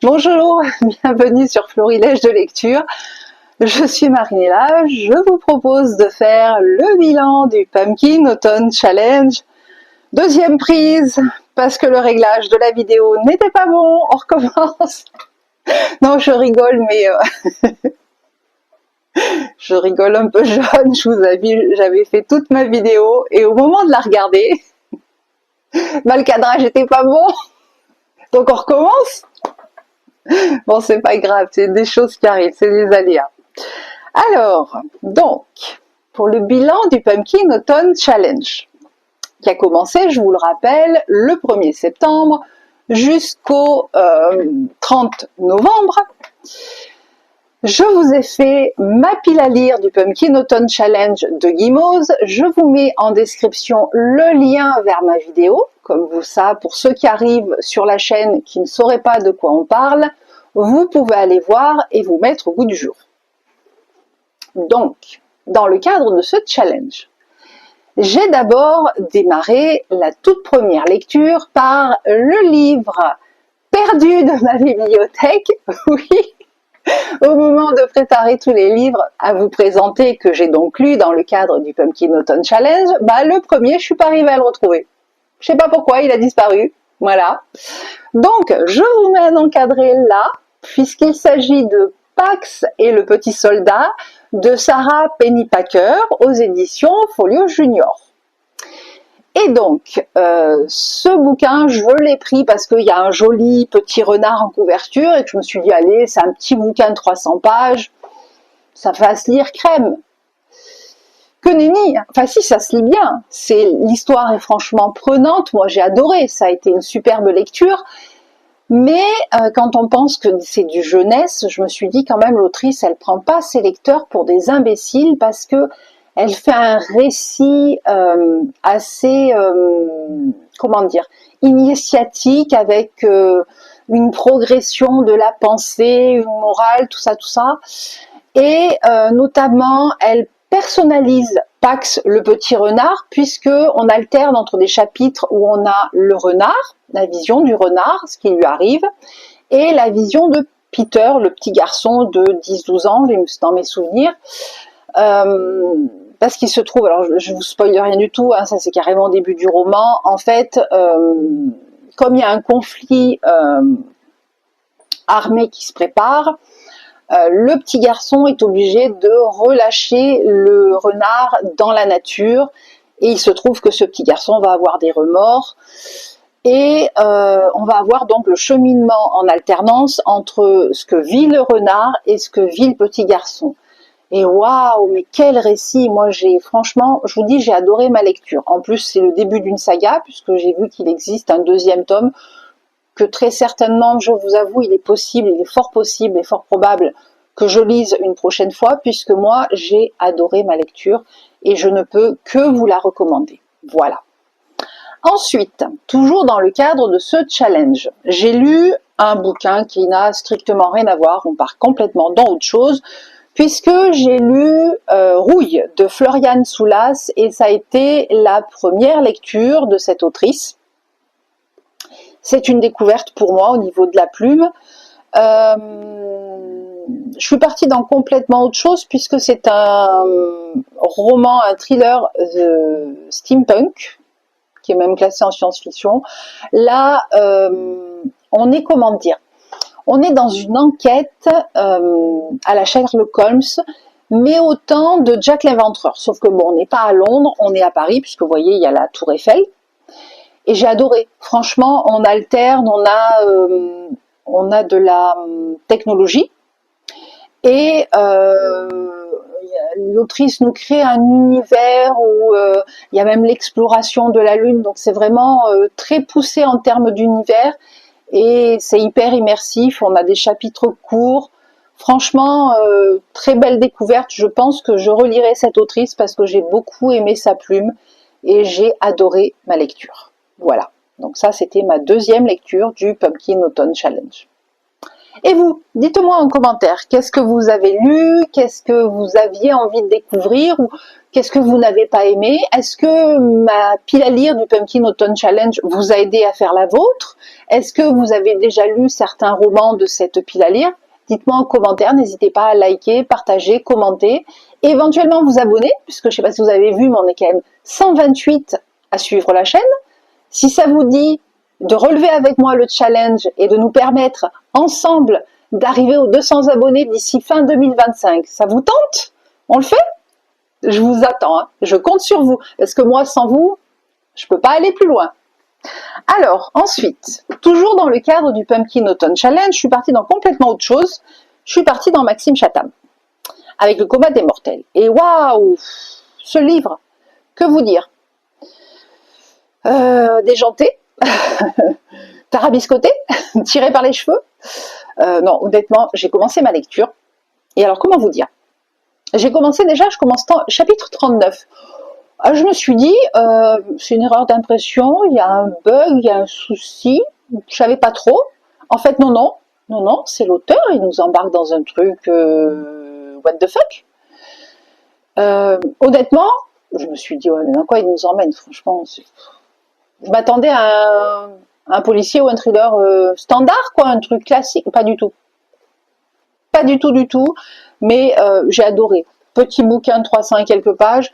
Bonjour, bienvenue sur Florilège de lecture. Je suis Marinella, je vous propose de faire le bilan du Pumpkin Autumn Challenge. Deuxième prise, parce que le réglage de la vidéo n'était pas bon, on recommence. Non, je rigole, mais je rigole un peu jeune, je vous avais, j'avais fait toute ma vidéo et au moment de la regarder, le cadrage n'était pas bon, donc on recommence. Bon, c'est pas grave, c'est des choses qui arrivent, c'est des aléas. Alors, donc, pour le bilan du Pumpkin Autumn Challenge, qui a commencé, je vous le rappelle, le 1er septembre jusqu'au 30 novembre, je vous ai fait ma pile à lire du Pumpkin Autumn Challenge de Gimose. Je vous mets en description le lien vers ma vidéo, comme vous savez, pour ceux qui arrivent sur la chaîne qui ne sauraient pas de quoi on parle, vous pouvez aller voir et vous mettre au goût du jour. Donc, dans le cadre de ce challenge, j'ai d'abord démarré la toute première lecture par le livre perdu de ma bibliothèque. Oui, au moment de préparer tous les livres à vous présenter, que j'ai donc lu dans le cadre du Pumpkin Autumn Challenge, le premier, je suis pas arrivée à le retrouver. Je sais pas pourquoi, il a disparu. Voilà. Donc, je vous mets un encadré là, puisqu'il s'agit de Pax et le petit soldat de Sarah Pennypacker aux éditions Folio Junior. Et donc, ce bouquin, je l'ai pris parce qu'il y a un joli petit renard en couverture et que je me suis dit, allez, c'est un petit bouquin de 300 pages, ça va se lire crème. Que nenni, enfin si, ça se lit bien, l'histoire est franchement prenante, moi j'ai adoré, ça a été une superbe lecture, mais quand on pense que c'est du jeunesse, je me suis dit quand même l'autrice, elle prend pas ses lecteurs pour des imbéciles parce que elle fait un récit assez, comment dire, initiatique avec une progression de la pensée, une morale, tout ça, et notamment elle personnalise Pax le petit renard, puisque on alterne entre des chapitres où on a le renard, la vision du renard, ce qui lui arrive, et la vision de Peter, le petit garçon de 10-12 ans, dans mes souvenirs, parce qu'il se trouve, alors je vous spoil rien du tout, hein, ça c'est carrément au début du roman, en fait, comme il y a un conflit armé qui se prépare, le petit garçon est obligé de relâcher le renard dans la nature et il se trouve que ce petit garçon va avoir des remords et on va avoir donc le cheminement en alternance entre ce que vit le renard et ce que vit le petit garçon. Et waouh, mais quel récit! Moi franchement, je vous dis, j'ai adoré ma lecture. En plus, c'est le début d'une saga puisque j'ai vu qu'il existe un deuxième tome que très certainement, je vous avoue, il est fort possible et fort probable que je lise une prochaine fois, puisque moi, j'ai adoré ma lecture et je ne peux que vous la recommander. Voilà. Ensuite, toujours dans le cadre de ce challenge, j'ai lu un bouquin qui n'a strictement rien à voir, on part complètement dans autre chose, puisque j'ai lu Rouille de Floriane Soulas et ça a été la première lecture de cette autrice. C'est une découverte pour moi au niveau de la plume. Je suis partie dans complètement autre chose puisque c'est un roman, un thriller steampunk, qui est même classé en science-fiction. Là, on est, comment dire, on est dans une enquête à la Sherlock Holmes, mais au temps de Jack l'Inventeur. Sauf que bon, on n'est pas à Londres, on est à Paris, puisque vous voyez, il y a la Tour Eiffel. Et j'ai adoré. Franchement, on alterne, on a de la technologie et l'autrice nous crée un univers où il y a même l'exploration de la Lune. Donc c'est vraiment très poussé en termes d'univers et c'est hyper immersif. On a des chapitres courts. Franchement, très belle découverte. Je pense que je relirai cette autrice parce que j'ai beaucoup aimé sa plume et j'ai adoré ma lecture. Voilà, donc ça c'était ma deuxième lecture du Pumpkin Autumn Challenge. Et vous, dites-moi en commentaire, qu'est-ce que vous avez lu, qu'est-ce que vous aviez envie de découvrir, ou qu'est-ce que vous n'avez pas aimé? Est-ce que ma pile à lire du Pumpkin Autumn Challenge vous a aidé à faire la vôtre? Est-ce que vous avez déjà lu certains romans de cette pile à lire? Dites-moi en commentaire, n'hésitez pas à liker, partager, commenter, et éventuellement vous abonner, puisque je ne sais pas si vous avez vu, mais on est quand même 128 à suivre la chaîne. Si ça vous dit de relever avec moi le challenge et de nous permettre ensemble d'arriver aux 200 abonnés d'ici fin 2025, ça vous tente? On le fait? Je vous attends, hein. Je compte sur vous, parce que moi, sans vous, je ne peux pas aller plus loin. Alors, ensuite, toujours dans le cadre du Pumpkin Autumn Challenge, je suis partie dans complètement autre chose. Je suis partie dans Maxime Chatham, avec le combat des mortels. Et waouh, ce livre, que vous dire, déjanté, tarabiscoté, tiré par les cheveux. Non, honnêtement, j'ai commencé ma lecture. Et alors, comment vous dire? J'ai commencé déjà, je commence chapitre 39. Je me suis dit, c'est une erreur d'impression, il y a un bug, il y a un souci, je savais pas trop. En fait, non, c'est l'auteur, il nous embarque dans un truc, what the fuck. Honnêtement, je me suis dit, ouais, mais dans quoi il nous emmène, franchement. Je m'attendais à un policier ou un thriller standard, quoi, un truc classique, pas du tout. Pas du tout, mais j'ai adoré. Petit bouquin de 300 et quelques pages.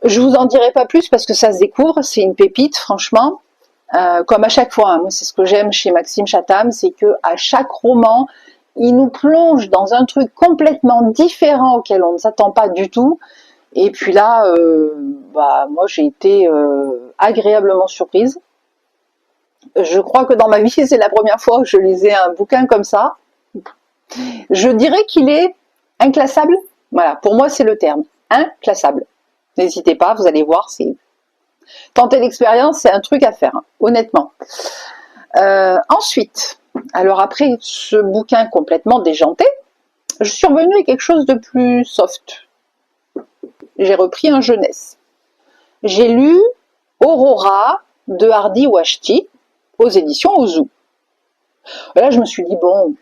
Je vous en dirai pas plus parce que ça se découvre, c'est une pépite, franchement. Comme à chaque fois, hein. Moi c'est ce que j'aime chez Maxime Chatham, c'est que à chaque roman, il nous plonge dans un truc complètement différent auquel on ne s'attend pas du tout. Et puis là, moi j'ai été agréablement surprise. Je crois que dans ma vie, c'est la première fois que je lisais un bouquin comme ça. Je dirais qu'il est inclassable. Voilà, pour moi c'est le terme, inclassable. N'hésitez pas, vous allez voir, c'est tenter l'expérience, c'est un truc à faire, hein, honnêtement. Ensuite, alors après ce bouquin complètement déjanté, je suis revenue à quelque chose de plus soft. J'ai repris un jeunesse. J'ai lu Aurora de Hardy Washti aux éditions Ozu. Là, je me suis dit, bon,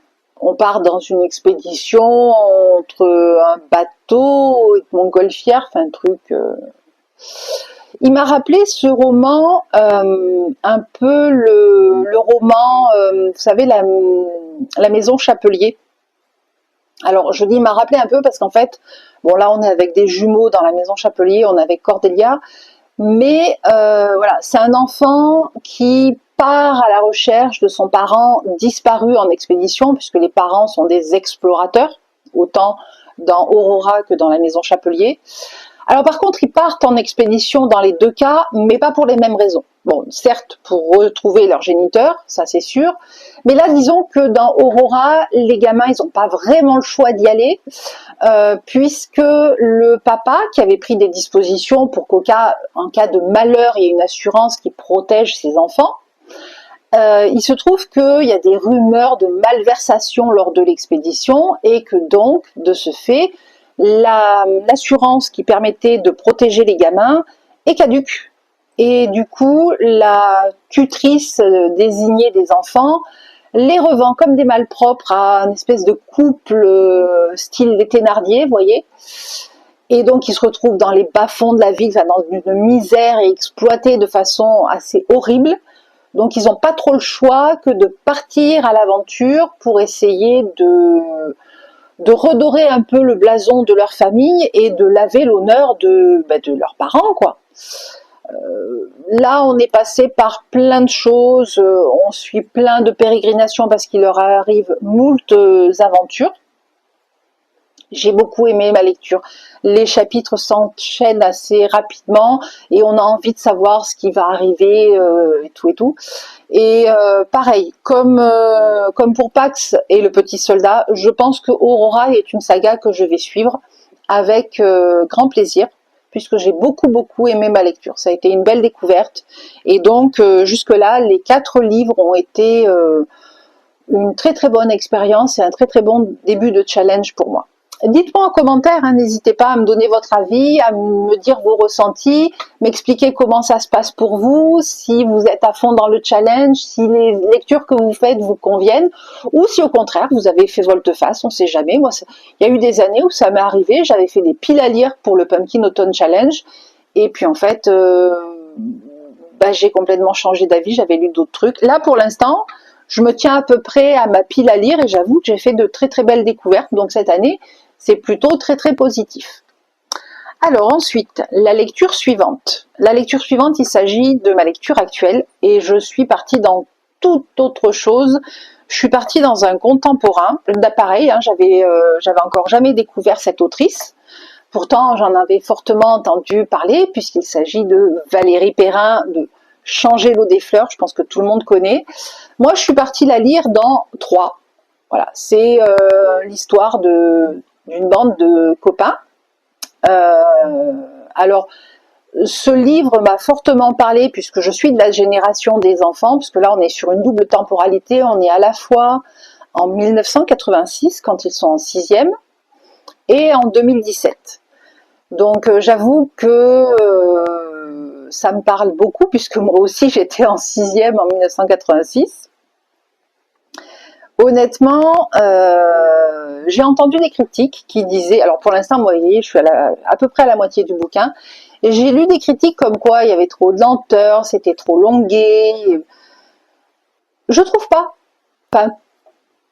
on part dans une expédition entre un bateau et une montgolfière, enfin un truc... Il m'a rappelé ce roman, un peu le roman, vous savez, la maison Chapelier. Alors je dis il m'a rappelé un peu parce qu'en fait, bon là on est avec des jumeaux dans la maison Chapelier, on est avec Cordelia, mais voilà, c'est un enfant qui part à la recherche de son parent disparu en expédition, puisque les parents sont des explorateurs, autant dans Aurora que dans la maison Chapelier. Alors par contre, ils partent en expédition dans les deux cas, mais pas pour les mêmes raisons. Bon, certes, pour retrouver leur géniteur, ça c'est sûr, mais là, disons que dans Aurora, les gamins, ils n'ont pas vraiment le choix d'y aller, puisque le papa, qui avait pris des dispositions pour qu'en cas de malheur, il y ait une assurance qui protège ses enfants, il se trouve qu'il y a des rumeurs de malversation lors de l'expédition, et que donc, de ce fait, l'assurance qui permettait de protéger les gamins est caduque. Et du coup, la tutrice désignée des enfants les revend comme des malpropres à une espèce de couple style les Thénardier, vous voyez. Et donc, ils se retrouvent dans les bas-fonds de la ville, enfin, dans une misère et exploités de façon assez horrible. Donc, ils n'ont pas trop le choix que de partir à l'aventure pour essayer de redorer un peu le blason de leur famille et de laver l'honneur de leurs parents, quoi. Là, on est passé par plein de choses, on suit plein de pérégrinations parce qu'il leur arrive moult aventures. J'ai beaucoup aimé ma lecture. Les chapitres s'enchaînent assez rapidement et on a envie de savoir ce qui va arriver et tout et tout. Et pareil, comme pour Pax et le petit soldat, je pense que Aurora est une saga que je vais suivre avec grand plaisir, puisque j'ai beaucoup aimé ma lecture. Ça a été une belle découverte. Et donc, jusque-là, les 4 livres ont été une très bonne expérience et un très bon début de challenge pour moi. Dites-moi en commentaire, hein, n'hésitez pas à me donner votre avis, à me dire vos ressentis, m'expliquer comment ça se passe pour vous, si vous êtes à fond dans le challenge, si les lectures que vous faites vous conviennent, ou si au contraire vous avez fait volte-face, on ne sait jamais. Moi, il y a eu des années où ça m'est arrivé, j'avais fait des piles à lire pour le Pumpkin Autumn Challenge, et puis en fait, j'ai complètement changé d'avis, j'avais lu d'autres trucs. Là, pour l'instant, je me tiens à peu près à ma pile à lire, et j'avoue que j'ai fait de très très belles découvertes, donc cette année, c'est plutôt très très positif. Alors ensuite, la lecture suivante. La lecture suivante, il s'agit de ma lecture actuelle et je suis partie dans toute autre chose. Je suis partie dans un contemporain. Pareil, hein, j'avais encore jamais découvert cette autrice. Pourtant, j'en avais fortement entendu parler puisqu'il s'agit de Valérie Perrin, de Changer l'eau des fleurs. Je pense que tout le monde connaît. Moi, je suis partie la lire dans 3. Voilà, c'est l'histoire d'une bande de copains. Alors, ce livre m'a fortement parlé puisque je suis de la génération des enfants, puisque là on est sur une double temporalité, on est à la fois en 1986 quand ils sont en 6e et en 2017. Donc j'avoue que ça me parle beaucoup puisque moi aussi j'étais en 6e en 1986. Honnêtement, j'ai entendu des critiques qui disaient, alors pour l'instant, moi, vous voyez, je suis à peu près à la moitié du bouquin, et j'ai lu des critiques comme quoi il y avait trop de lenteur, c'était trop longué. Je trouve pas, enfin,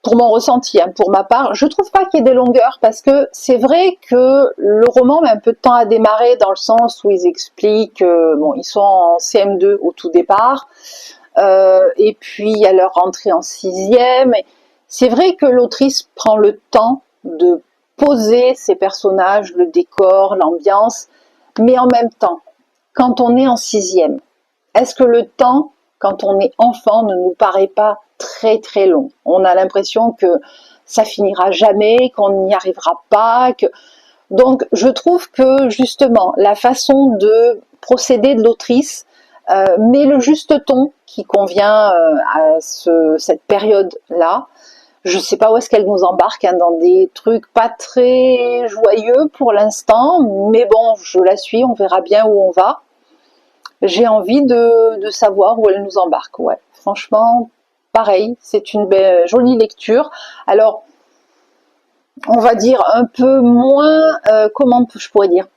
pour mon ressenti, hein, pour ma part, je trouve pas qu'il y ait des longueurs, parce que c'est vrai que le roman met un peu de temps à démarrer, dans le sens où ils expliquent, bon, ils sont en CM2 au tout départ, et puis à leur rentrée en 6e, c'est vrai que l'autrice prend le temps de poser ses personnages, le décor, l'ambiance, mais en même temps, quand on est en 6e, est-ce que le temps, quand on est enfant, ne nous paraît pas très très long? On a l'impression que ça finira jamais, qu'on n'y arrivera pas. Donc je trouve que justement, la façon de procéder de l'autrice met le juste ton qui convient à cette période-là. Je ne sais pas où est-ce qu'elle nous embarque, hein, dans des trucs pas très joyeux pour l'instant, mais bon, je la suis, on verra bien où on va. J'ai envie de savoir où elle nous embarque. Ouais, franchement, pareil, c'est une belle, jolie lecture. Alors, on va dire un peu moins, comment je pourrais dire,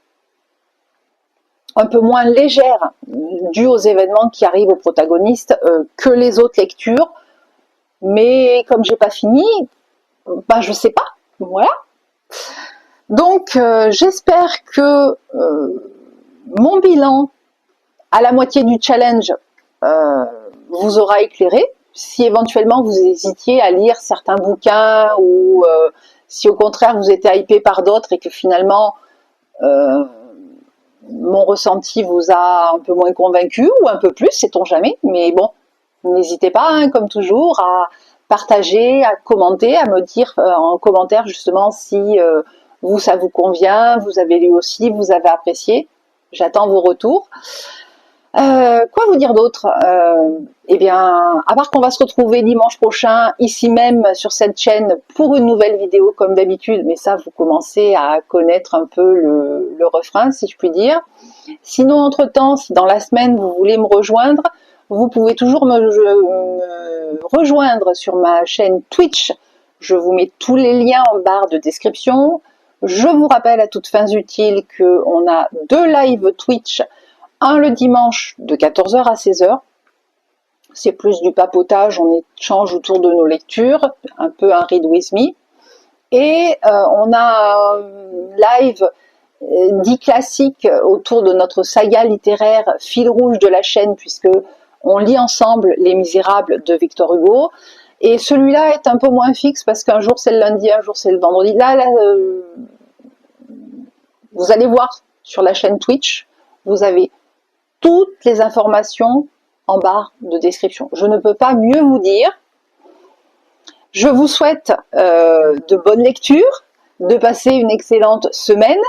un peu moins légère, due aux événements qui arrivent aux protagonistes, que les autres lectures. Mais comme j'ai pas fini, je sais pas, voilà. Donc j'espère que mon bilan à la moitié du challenge vous aura éclairé. Si éventuellement vous hésitiez à lire certains bouquins, ou si au contraire vous étiez hypé par d'autres et que finalement mon ressenti vous a un peu moins convaincu, ou un peu plus, sait-on jamais, mais bon, n'hésitez pas, hein, comme toujours, à partager, à commenter, à me dire en commentaire justement si vous, ça vous convient, vous avez lu aussi, vous avez apprécié. J'attends vos retours. Quoi vous dire d'autre? Eh bien, à part qu'on va se retrouver dimanche prochain, ici même sur cette chaîne, pour une nouvelle vidéo comme d'habitude, mais ça, vous commencez à connaître un peu le refrain, si je puis dire. Sinon, entre-temps, si dans la semaine, vous voulez me rejoindre, vous pouvez toujours me rejoindre sur ma chaîne Twitch. Je vous mets tous les liens en barre de description. Je vous rappelle à toutes fins utiles qu'on a 2 lives Twitch, un le dimanche de 14h à 16h. C'est plus du papotage, on échange autour de nos lectures, un peu un read with me. Et on a un live dit classique autour de notre saga littéraire fil rouge de la chaîne, puisque on lit ensemble Les Misérables de Victor Hugo. Et celui-là est un peu moins fixe parce qu'un jour c'est le lundi, un jour c'est le vendredi. Là vous allez voir sur la chaîne Twitch, vous avez toutes les informations en barre de description. Je ne peux pas mieux vous dire. Je vous souhaite de bonnes lectures, de passer une excellente semaine.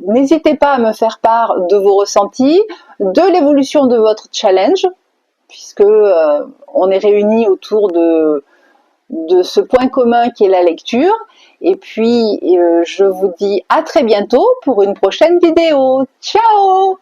N'hésitez pas à me faire part de vos ressentis, de l'évolution de votre challenge, puisque on est réunis autour de ce point commun qui est la lecture. Et puis, je vous dis à très bientôt pour une prochaine vidéo. Ciao!